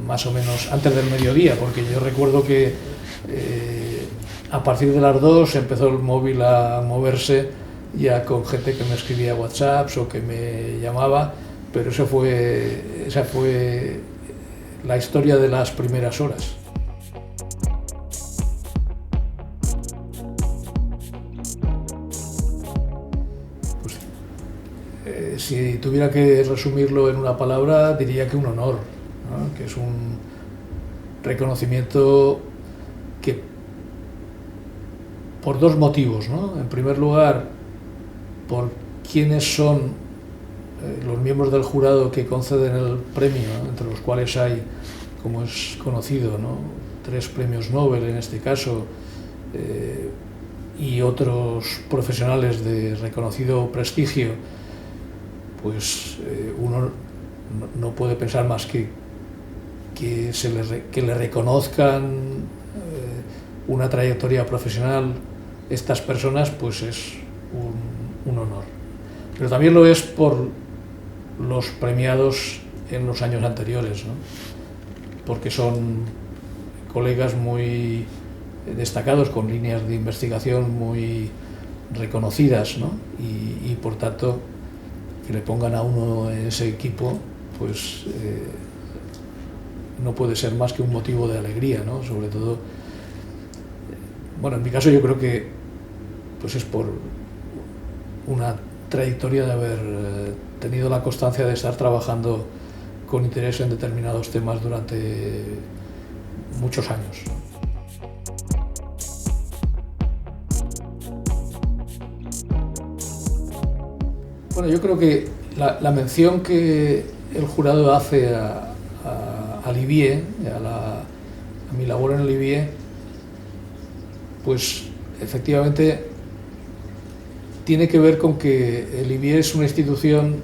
más o menos antes del mediodía, porque yo recuerdo que a partir de las 2 empezó el móvil a moverse ya con gente que me escribía WhatsApps o que me llamaba, pero esa fue la historia de las primeras horas. Si tuviera que resumirlo en una palabra, diría que un honor, ¿no? Que es un reconocimiento que, por dos motivos, ¿no? En primer lugar, por quiénes son los miembros del jurado que conceden el premio, ¿no? Entre los cuales hay, como es conocido, ¿no? 3 premios Nobel en este caso, y otros profesionales de reconocido prestigio. Pues uno no puede pensar más que le reconozcan una trayectoria profesional estas personas, pues es un honor. Pero también lo es por los premiados en los años anteriores, ¿no? Porque son colegas muy destacados, con líneas de investigación muy reconocidas, ¿no? Y por tanto, que le pongan a uno en ese equipo, pues no puede ser más que un motivo de alegría, ¿no? Sobre todo, bueno, en mi caso yo creo que pues es por una trayectoria de haber tenido la constancia de estar trabajando con interés en determinados temas durante muchos años. Bueno, yo creo que la mención que el jurado hace al IBIE, a mi labor en el IBIE, pues efectivamente tiene que ver con que el IBIE es una institución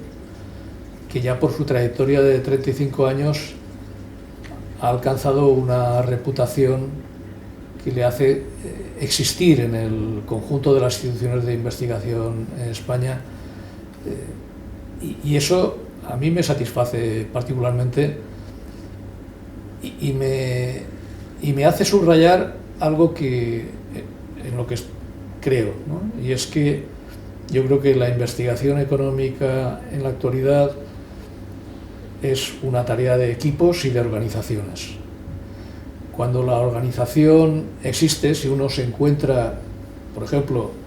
que ya por su trayectoria de 35 años ha alcanzado una reputación que le hace existir en el conjunto de las instituciones de investigación en España. Y eso a mí me satisface particularmente y me hace subrayar algo en lo que creo, ¿no? Y es que yo creo que la investigación económica en la actualidad es una tarea de equipos y de organizaciones. Cuando la organización existe, si uno se encuentra, por ejemplo,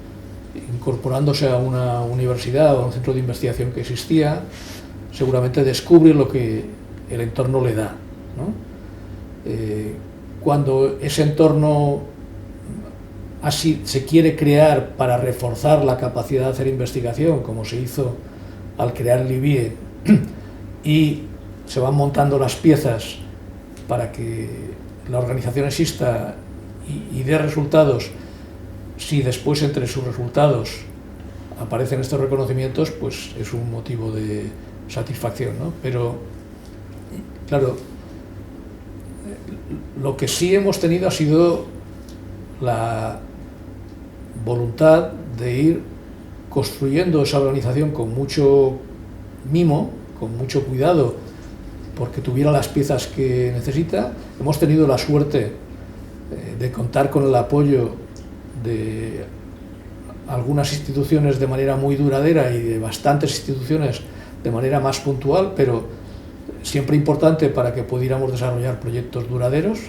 incorporándose a una universidad o a un centro de investigación que existía, seguramente descubre lo que el entorno le da, ¿no? Cuando ese entorno así se quiere crear para reforzar la capacidad de hacer investigación, como se hizo al crear el IBIE, y se van montando las piezas para que la organización exista y dé resultados. Si después entre sus resultados aparecen estos reconocimientos, pues es un motivo de satisfacción, ¿no? Pero, claro, lo que sí hemos tenido ha sido la voluntad de ir construyendo esa organización con mucho mimo, con mucho cuidado, porque tuviera las piezas que necesita. Hemos tenido la suerte de contar con el apoyo de algunas instituciones de manera muy duradera y de bastantes instituciones de manera más puntual, pero siempre importante para que pudiéramos desarrollar proyectos duraderos.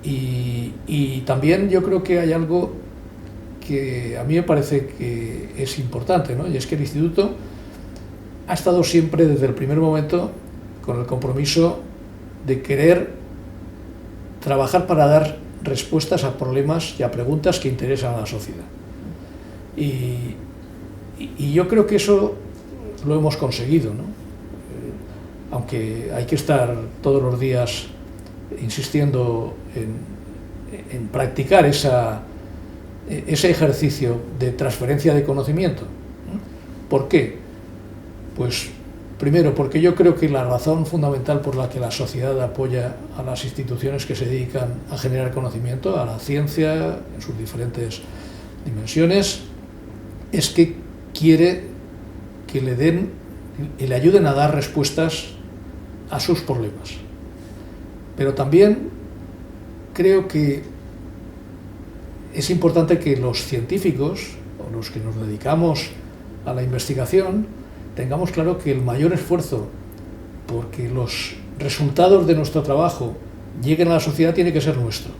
Y también yo creo que hay algo que a mí me parece que es importante, ¿no? Y es que el Instituto ha estado siempre desde el primer momento con el compromiso de querer trabajar para dar respuestas a problemas y a preguntas que interesan a la sociedad. Y yo creo que eso lo hemos conseguido, ¿no? Aunque hay que estar todos los días insistiendo en practicar ese ejercicio de transferencia de conocimiento. ¿Por qué? Pues primero, porque yo creo que la razón fundamental por la que la sociedad apoya a las instituciones que se dedican a generar conocimiento, a la ciencia en sus diferentes dimensiones, es que quiere que le den y le ayuden a dar respuestas a sus problemas. Pero también creo que es importante que los científicos, o los que nos dedicamos a la investigación, tengamos claro que el mayor esfuerzo porque los resultados de nuestro trabajo lleguen a la sociedad tiene que ser nuestro.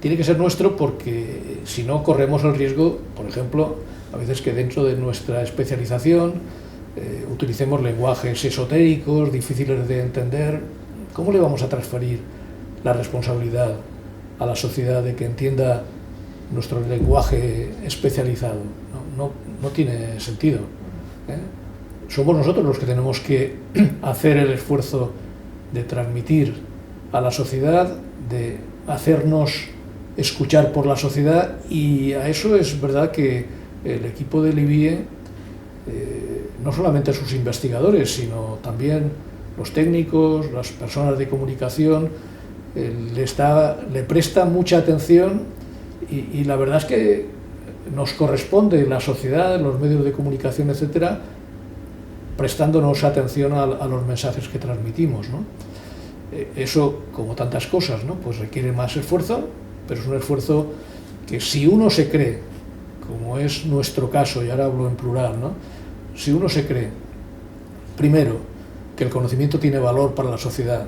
Tiene que ser nuestro porque si no corremos el riesgo, por ejemplo, a veces que dentro de nuestra especialización utilicemos lenguajes esotéricos, difíciles de entender. ¿Cómo le vamos a transferir la responsabilidad a la sociedad de que entienda nuestro lenguaje especializado? No tiene sentido. Somos nosotros los que tenemos que hacer el esfuerzo de transmitir a la sociedad, de hacernos escuchar por la sociedad, y a eso es verdad que el equipo del IBIE, no solamente sus investigadores, sino también los técnicos, las personas de comunicación, le presta mucha atención y la verdad es que nos corresponde la sociedad, los medios de comunicación, etcétera, prestándonos atención a los mensajes que transmitimos, ¿no? Eso, como tantas cosas, ¿no? Pues requiere más esfuerzo, pero es un esfuerzo que si uno se cree, como es nuestro caso, y ahora hablo en plural, ¿no? Si uno se cree, primero, que el conocimiento tiene valor para la sociedad,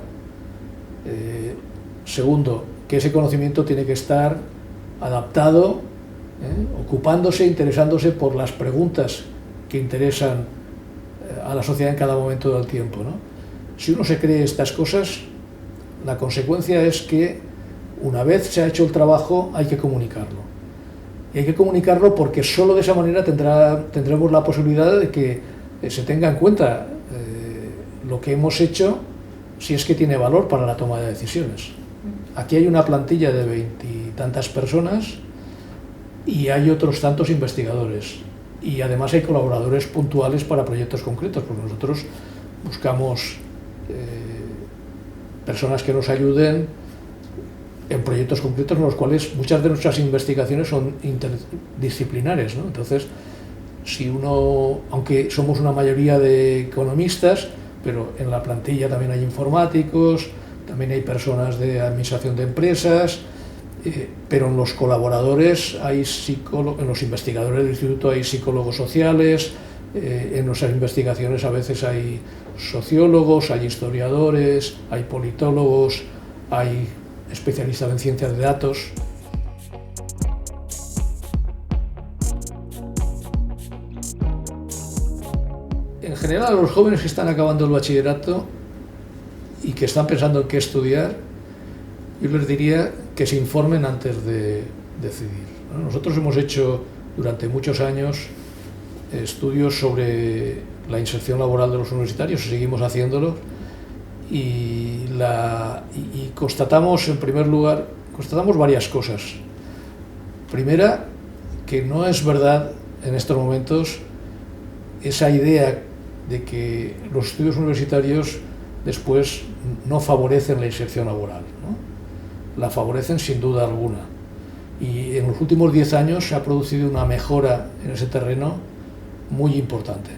segundo, que ese conocimiento tiene que estar adaptado, ocupándose, interesándose por las preguntas que interesan a la sociedad en cada momento del tiempo, ¿no? Si uno se cree estas cosas, la consecuencia es que una vez se ha hecho el trabajo hay que comunicarlo. Y hay que comunicarlo porque solo de esa manera tendremos la posibilidad de que se tenga en cuenta lo que hemos hecho, si es que tiene valor para la toma de decisiones. Aquí hay una plantilla de 20 y tantas personas y hay otros tantos investigadores. Y además hay colaboradores puntuales para proyectos concretos, porque nosotros buscamos personas que nos ayuden en proyectos concretos en los cuales muchas de nuestras investigaciones son interdisciplinares, ¿no? Entonces, si uno, aunque somos una mayoría de economistas, pero en la plantilla también hay informáticos, también hay personas de administración de empresas, pero en los colaboradores hay psicólogos, en los investigadores del instituto hay psicólogos sociales, en nuestras investigaciones a veces hay sociólogos, hay historiadores, hay politólogos, hay especialistas en ciencias de datos. En general, a los jóvenes que están acabando el bachillerato y que están pensando en qué estudiar, yo les diría que se informen antes de decidir. Nosotros hemos hecho durante muchos años estudios sobre la inserción laboral de los universitarios, y seguimos haciéndolo, y constatamos, en primer lugar, varias cosas. Primera, que no es verdad en estos momentos esa idea de que los estudios universitarios después no favorecen la inserción laboral, ¿no? La favorecen sin duda alguna. Y en los últimos 10 años se ha producido una mejora en ese terreno muy importante.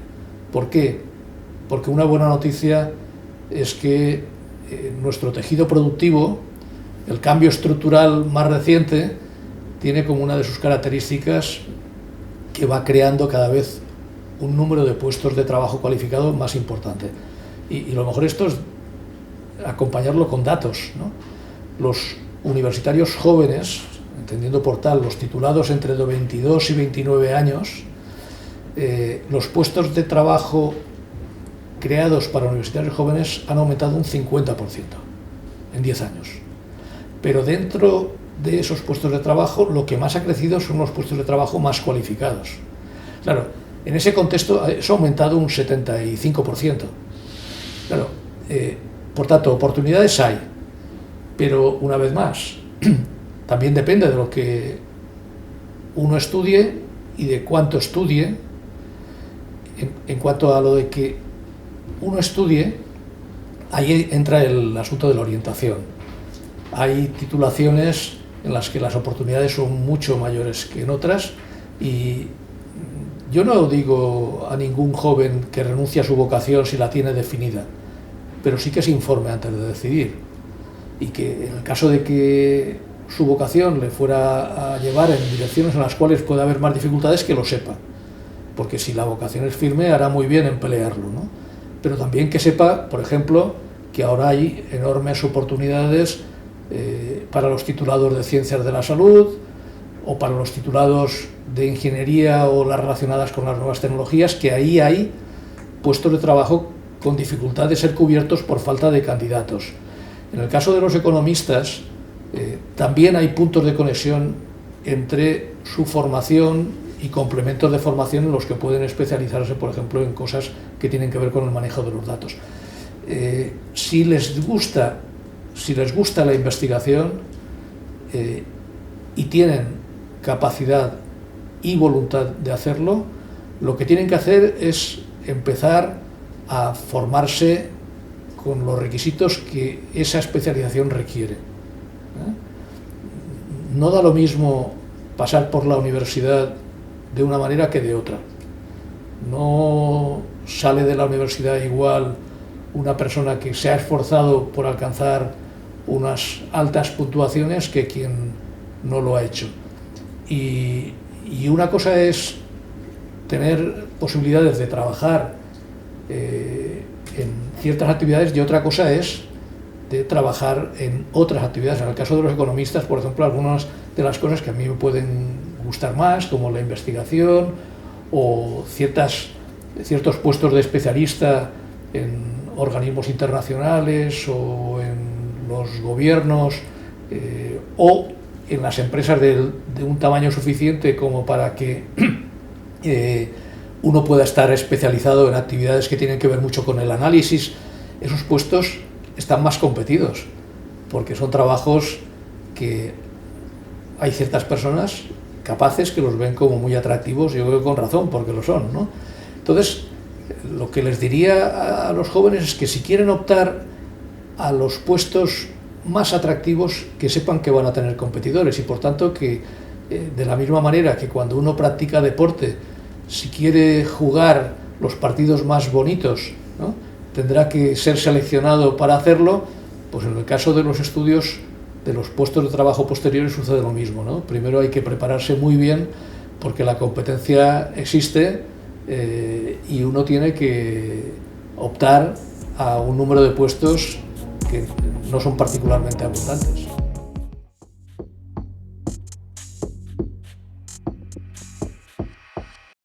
¿Por qué? Porque una buena noticia es que nuestro tejido productivo, el cambio estructural más reciente, tiene como una de sus características que va creando cada vez un número de puestos de trabajo cualificado más importante. Y lo mejor esto es acompañarlo con datos, ¿no? Los universitarios jóvenes, entendiendo por tal los titulados entre 22 y 29 años, los puestos de trabajo creados para universitarios jóvenes han aumentado un 50%. en 10 años. Pero dentro de esos puestos de trabajo, lo que más ha crecido son los puestos de trabajo más cualificados. Claro, en ese contexto eso ha aumentado un 75%. Claro, por tanto, oportunidades hay, pero una vez más, también depende de lo que uno estudie y de cuánto estudie. En cuanto a lo de que uno estudie, ahí entra el asunto de la orientación. Hay titulaciones en las que las oportunidades son mucho mayores que en otras, y yo no digo a ningún joven que renuncie a su vocación si la tiene definida, pero sí que se informe antes de decidir, y que en el caso de que su vocación le fuera a llevar en direcciones en las cuales pueda haber más dificultades, que lo sepa, porque si la vocación es firme hará muy bien en pelearlo, ¿no? Pero también que sepa, por ejemplo, que ahora hay enormes oportunidades para los titulados de Ciencias de la Salud, o para los titulados de Ingeniería o las relacionadas con las nuevas tecnologías, que ahí hay puestos de trabajo con dificultad de ser cubiertos por falta de candidatos. En el caso de los economistas, también hay puntos de conexión entre su formación y complementos de formación en los que pueden especializarse, por ejemplo, en cosas que tienen que ver con el manejo de los datos. Si les gusta la investigación y tienen capacidad y voluntad de hacerlo, lo que tienen que hacer es empezar a formarse con los requisitos que esa especialización requiere. No da lo mismo pasar por la universidad de una manera que de otra. No sale de la universidad igual una persona que se ha esforzado por alcanzar unas altas puntuaciones que quien no lo ha hecho. Y una cosa es tener posibilidades de trabajar en ciertas actividades, y otra cosa es de trabajar en otras actividades. En el caso de los economistas, por ejemplo, algunas de las cosas que a mí me pueden gustar más, como la investigación o ciertos puestos de especialista en organismos internacionales o en los gobiernos o en las empresas de un tamaño suficiente como para que uno pueda estar especializado en actividades que tienen que ver mucho con el análisis. Esos puestos están más competidos porque son trabajos que hay ciertas personas capaces que los ven como muy atractivos, yo creo que con razón, porque lo son, ¿no? Entonces, lo que les diría a los jóvenes es que si quieren optar a los puestos más atractivos, que sepan que van a tener competidores, y por tanto que de la misma manera que cuando uno practica deporte, si quiere jugar los partidos más bonitos, ¿no?, tendrá que ser seleccionado para hacerlo, pues en el caso de los estudios, de los puestos de trabajo posteriores, sucede lo mismo, ¿no? Primero hay que prepararse muy bien porque la competencia existe y uno tiene que optar a un número de puestos que no son particularmente abundantes.